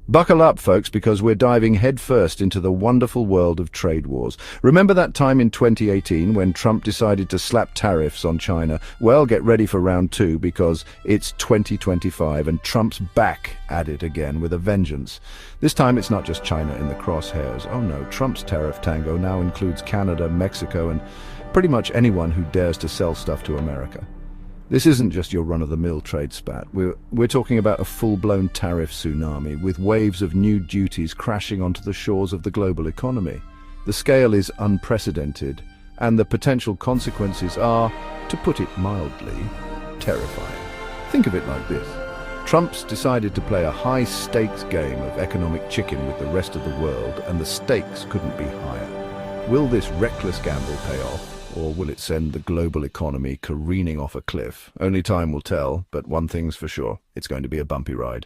Buckle up, folks, because we're diving headfirst into the wonderful world of trade wars. Remember that time in 2018 when Trump decided to slap tariffs on China? Well, get ready for round two because it's 2025 and Trump's back at it again with a vengeance. This time it's not just China in the crosshairs. Oh no, Trump's tariff tango now includes Canada, Mexico, and pretty much anyone who dares to sell stuff to America. This isn't just your run-of-the-mill trade spat. We're talking about a full-blown tariff tsunami with waves of new duties crashing onto the shores of the global economy. The scale is unprecedented, and the potential consequences are, to put it mildly, terrifying. Think of it like this. Trump's decided to play a high-stakes game of economic chicken with the rest of the world, and the stakes couldn't be higher. Will this reckless gamble pay off? Or will it send the global economy careening off a cliff? Only time will tell, but one thing's for sure, it's going to be a bumpy ride.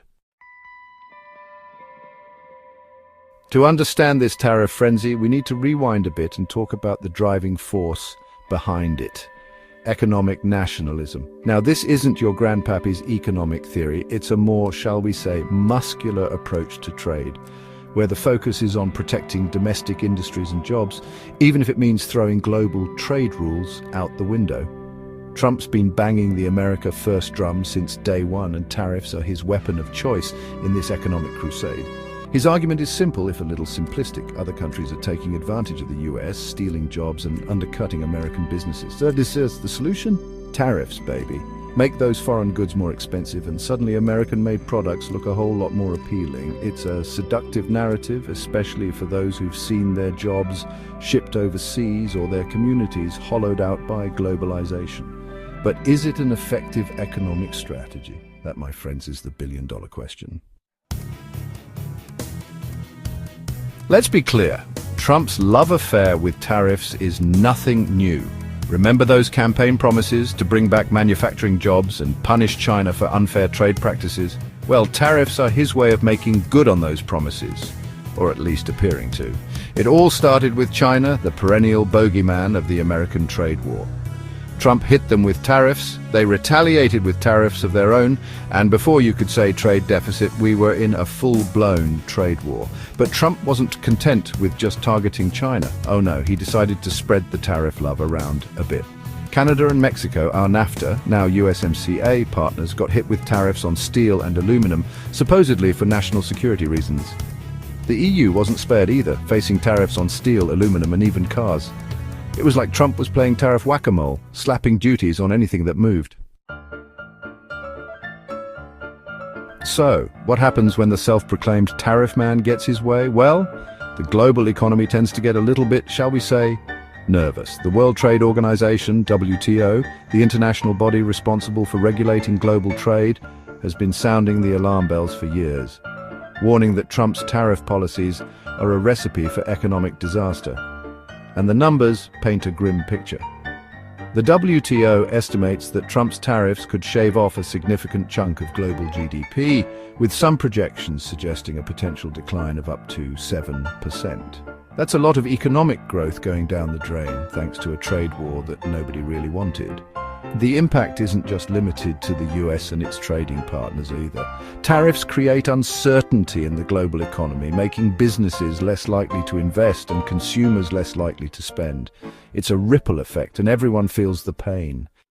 To understand this tariff frenzy, we need to rewind a bit and talk about the driving force behind it. Economic nationalism. Now, this isn't your grandpappy's economic theory, it's a more, shall we say, muscular approach to trade, where the focus is on protecting domestic industries and jobs, even if it means throwing global trade rules out the window. Trump's been banging the America First drum since day one, and tariffs are his weapon of choice in this economic crusade. His argument is simple, if a little simplistic. Other countries are taking advantage of the US, stealing jobs and undercutting American businesses. So this is the solution? Tariffs, baby. Make those foreign goods more expensive, and suddenly American-made products look a whole lot more appealing. It's a seductive narrative, especially for those who've seen their jobs shipped overseas or their communities hollowed out by globalization. But is it an effective economic strategy? That, my friends, is the billion-dollar question. Let's be clear. Trump's love affair with tariffs is nothing new. Remember those campaign promises to bring back manufacturing jobs and punish China for unfair trade practices? Well, tariffs are his way of making good on those promises, or at least appearing to. It all started with China, the perennial bogeyman of the American trade war. Trump hit them with tariffs, they retaliated with tariffs of their own, and before you could say trade deficit, we were in a full-blown trade war. But Trump wasn't content with just targeting China. Oh no, he decided to spread the tariff love around a bit. Canada and Mexico, our NAFTA, now USMCA partners, got hit with tariffs on steel and aluminum, supposedly for national security reasons. The EU wasn't spared either, facing tariffs on steel, aluminum, and even cars. It was like Trump was playing tariff whack-a-mole, slapping duties on anything that moved. So, what happens when the self-proclaimed tariff man gets his way? Well, the global economy tends to get a little bit, shall we say, nervous. The World Trade Organization, WTO, the international body responsible for regulating global trade, has been sounding the alarm bells for years, warning that Trump's tariff policies are a recipe for economic disaster. And the numbers paint a grim picture. The WTO estimates that Trump's tariffs could shave off a significant chunk of global GDP, with some projections suggesting a potential decline of up to 7%. That's a lot of economic growth going down the drain, thanks to a trade war that nobody really wanted. The impact isn't just limited to the US and its trading partners either. Tariffs create uncertainty in the global economy, making businesses less likely to invest and consumers less likely to spend. It's a ripple effect, and everyone feels the pain.